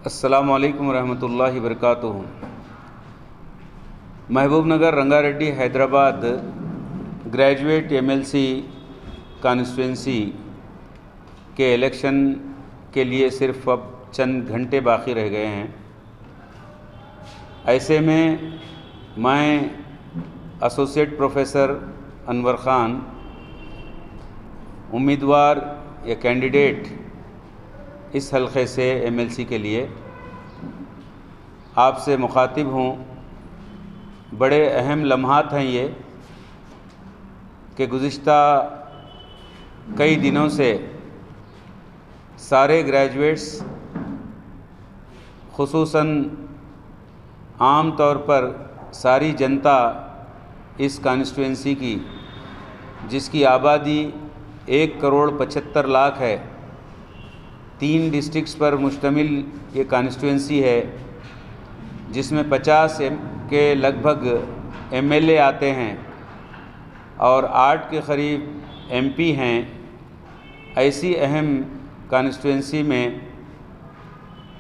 السلام علیکم ورحمۃ اللہ وبرکاتہ۔ محبوب Nagar Ranga Reddy Hyderabad graduate MLC constituency کے الیکشن کے لیے صرف اب چند گھنٹے باقی رہ گئے ہیں۔ ایسے میں ایسوسیٹ پروفیسر انور خان امیدوار یا کینڈیڈیٹ اس حلقے سے MLC کے لیے آپ سے مخاطب ہوں۔ بڑے اہم لمحات ہیں یہ کہ گزشتہ کئی دنوں سے سارے گریجویٹس خصوصاً عام طور پر ساری جنتا اس کانسٹیٹوینسی کی، جس کی آبادی 1,75,00,000 ہے، 3 ڈسٹرکٹس پر مشتمل یہ کانسٹیٹوینسی ہے، جس میں 50 کے لگ بھگ MLA آتے ہیں اور 8 کے قریب MP ہیں۔ ایسی اہم کانسٹیٹوینسی میں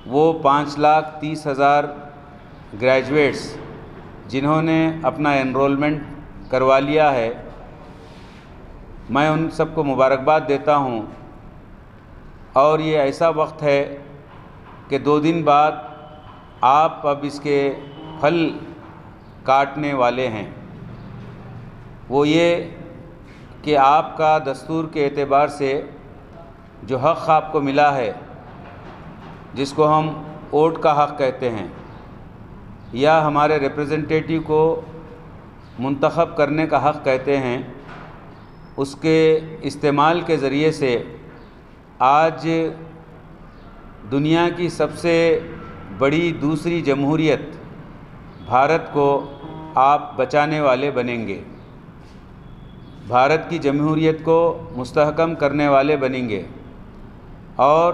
وہ 5,30,000 گریجویٹس جنہوں نے اپنا انرولمنٹ کروا لیا ہے، میں ان سب کو مبارکباد دیتا ہوں۔ اور یہ ایسا وقت ہے کہ 2 دن بعد آپ اب اس کے پھل کاٹنے والے ہیں۔ وہ یہ کہ آپ کا دستور کے اعتبار سے جو حق آپ کو ملا ہے، جس کو ہم ووٹ کا حق کہتے ہیں، یا ہمارے ریپریزنٹیٹیو کو منتخب کرنے کا حق کہتے ہیں، اس کے استعمال کے ذریعے سے آج دنیا کی سب سے بڑی دوسری جمہوریت بھارت کو آپ بچانے والے بنیں گے، بھارت کی جمہوریت کو مستحکم کرنے والے بنیں گے، اور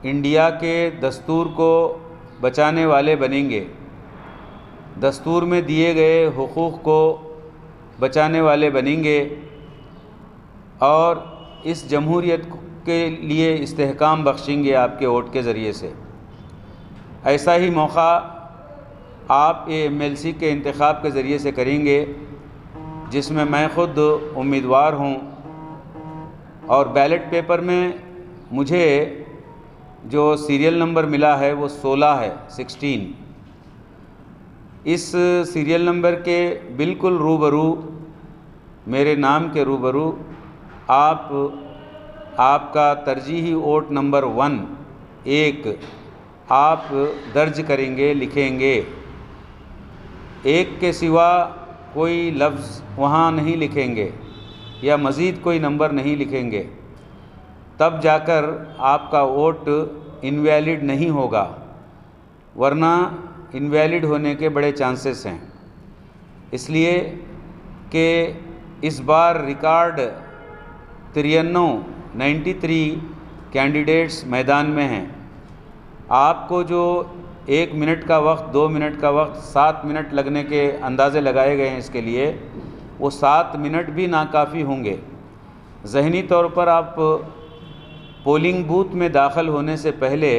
انڈیا کے دستور کو بچانے والے بنیں گے، دستور میں دیے گئے حقوق کو بچانے والے بنیں گے، اور اس جمہوریت کے لیے استحکام بخشیں گے آپ کے ووٹ کے ذریعے سے۔ ایسا ہی موقع آپ MLC کے انتخاب کے ذریعے سے کریں گے، جس میں میں خود امیدوار ہوں، اور بیلٹ پیپر میں مجھے جو سیریل نمبر ملا ہے وہ 16 ہے، 16۔ اس سیریل نمبر کے بالکل روبرو، میرے نام کے روبرو آپ کا ترجیحی ووٹ نمبر 1 آپ درج کریں گے، لکھیں گے۔ 1 کے سوا کوئی لفظ وہاں نہیں لکھیں گے یا مزید کوئی نمبر نہیں لکھیں گے، تب جا کر آپ کا ووٹ انویلڈ نہیں ہوگا، ورنہ انویلڈ ہونے کے بڑے چانسز ہیں۔ اس لیے کہ اس بار ریکارڈ 93 کینڈیڈیٹس میدان میں ہیں۔ آپ کو جو 1 منٹ کا وقت، 2 منٹ کا وقت، 7 منٹ لگنے کے اندازے لگائے گئے ہیں اس کے لیے، وہ 7 منٹ بھی ناکافی ہوں گے۔ ذہنی طور پر آپ پولنگ بوتھ میں داخل ہونے سے پہلے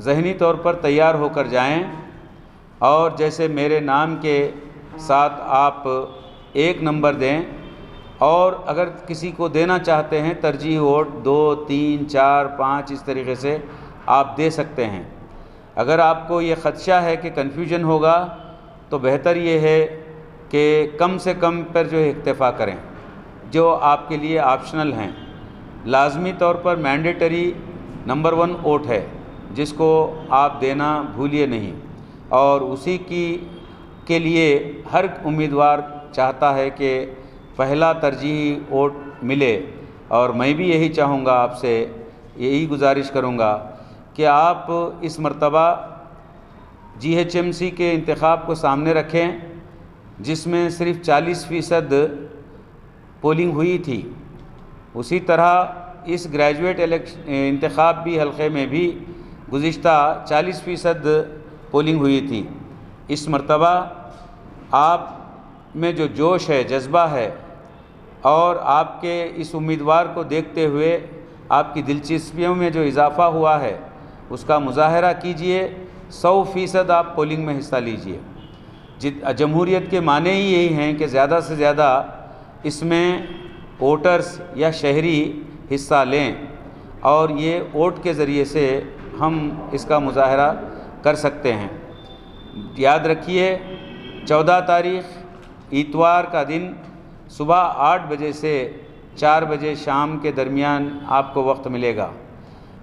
ذہنی طور پر تیار ہو کر جائیں، اور جیسے میرے نام کے ساتھ آپ 1 نمبر دیں، اور اگر کسی کو دینا چاہتے ہیں ترجیح ووٹ 2، 3، 4، 5 اس طریقے سے آپ دے سکتے ہیں۔ اگر آپ کو یہ خدشہ ہے کہ کنفیوژن ہوگا، تو بہتر یہ ہے کہ کم سے کم پر جو اکتفا کریں، جو آپ کے لیے آپشنل ہیں۔ لازمی طور پر مینڈیٹری نمبر 1 ووٹ ہے، جس کو آپ دینا بھولیے نہیں، اور اسی کے لیے ہر امیدوار چاہتا ہے کہ پہلا ترجیحی ووٹ ملے، اور میں بھی یہی چاہوں گا، آپ سے یہی گزارش کروں گا کہ آپ اس مرتبہ GHMC کے انتخاب کو سامنے رکھیں، جس میں صرف 40% پولنگ ہوئی تھی۔ اسی طرح اس گریجویٹ انتخاب بھی حلقے میں بھی گزشتہ 40% پولنگ ہوئی تھی۔ اس مرتبہ آپ میں جو جوش ہے، جذبہ ہے، اور آپ کے اس امیدوار کو دیکھتے ہوئے آپ کی دلچسپیوں میں جو اضافہ ہوا ہے اس کا مظاہرہ کیجئے، 100% آپ پولنگ میں حصہ لیجئے۔ جمہوریت کے معنی ہی یہی ہیں کہ زیادہ سے زیادہ اس میں ووٹرز یا شہری حصہ لیں، اور یہ ووٹ کے ذریعے سے ہم اس کا مظاہرہ کر سکتے ہیں۔ یاد رکھیے 14 تاریخ اتوار کا دن صبح 8 بجے سے 4 بجے شام کے درمیان آپ کو وقت ملے گا۔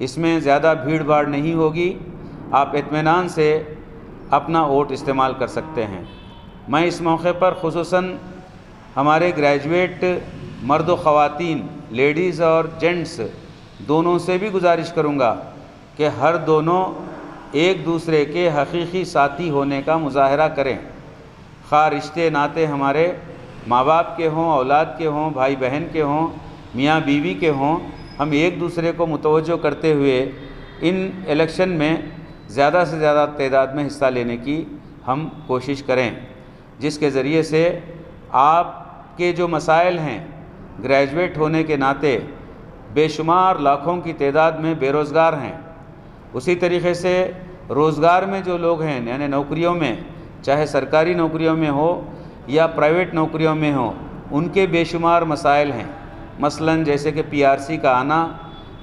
اس میں زیادہ بھیڑ بھاڑ نہیں ہوگی، آپ اطمینان سے اپنا ووٹ استعمال کر سکتے ہیں۔ میں اس موقع پر خصوصاً ہمارے گریجویٹ مرد و خواتین، لیڈیز اور جینٹس دونوں سے بھی گزارش کروں گا کہ ہر دونوں ایک دوسرے کے حقیقی ساتھی ہونے کا مظاہرہ کریں، خواہ رشتے ناتے ہمارے ماں باپ کے ہوں، اولاد کے ہوں، بھائی بہن کے ہوں، میاں بیوی کے ہوں، ہم ایک دوسرے کو متوجہ کرتے ہوئے ان الیکشن میں زیادہ سے زیادہ تعداد میں حصہ لینے کی ہم کوشش کریں، جس کے ذریعے سے آپ کے جو مسائل ہیں، گریجویٹ ہونے کے ناطے بے شمار لاکھوں کی تعداد میں بے روزگار ہیں، اسی طریقے سے روزگار میں جو لوگ ہیں یعنی نوکریوں میں، چاہے سرکاری نوکریوں میں ہو یا پرائیویٹ نوکریوں میں ہو، ان کے بے شمار مسائل ہیں، مثلاً جیسے کہ PRC کا آنا،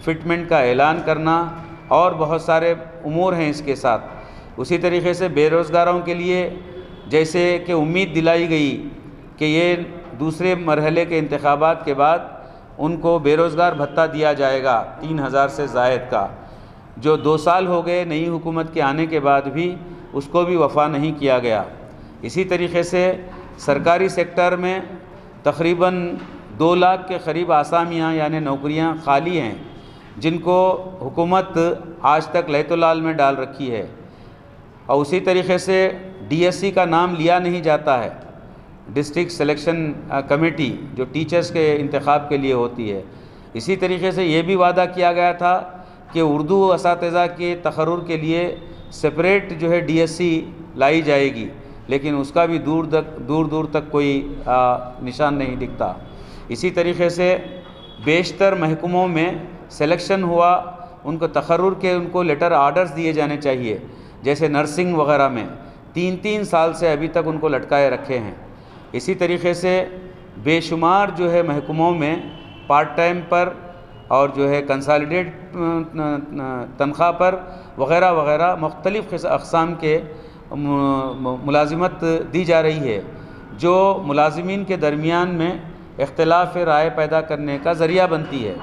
فٹمنٹ کا اعلان کرنا اور بہت سارے امور ہیں اس کے ساتھ۔ اسی طریقے سے بے روزگاروں کے لیے جیسے کہ امید دلائی گئی کہ یہ دوسرے مرحلے کے انتخابات کے بعد ان کو بے روزگار بھتہ دیا جائے گا 3000 سے زائد کا، جو 2 سال ہو گئے نئی حکومت کے آنے کے بعد بھی اس کو بھی وفا نہیں کیا گیا۔ اسی طریقے سے سرکاری سیکٹر میں تقریباً 2 لاکھ کے قریب آسامیاں یعنی نوکریاں خالی ہیں، جن کو حکومت آج تک لیت و لال میں ڈال رکھی ہے، اور اسی طریقے سے DSC کا نام لیا نہیں جاتا ہے، ڈسٹرکٹ سلیکشن کمیٹی جو ٹیچرز کے انتخاب کے لیے ہوتی ہے۔ اسی طریقے سے یہ بھی وعدہ کیا گیا تھا کہ اردو اساتذہ کے تقرر کے لیے سپریٹ جو ہے DSC لائی جائے گی، لیکن اس کا بھی دور تک کوئی نشان نہیں دکھتا۔ اسی طریقے سے بیشتر محکموں میں سلیکشن ہوا، ان کو تقرر کے ان کو لیٹر آرڈرز دیے جانے چاہیے، جیسے نرسنگ وغیرہ میں 3 سال سے ابھی تک ان کو لٹکائے رکھے ہیں۔ اسی طریقے سے بے شمار جو ہے محکموں میں پارٹ ٹائم پر اور جو ہے کنسالیڈیٹ تنخواہ پر وغیرہ وغیرہ مختلف اقسام کے ملازمت دی جا رہی ہے، جو ملازمین کے درمیان میں اختلاف رائے پیدا کرنے کا ذریعہ بنتی ہے۔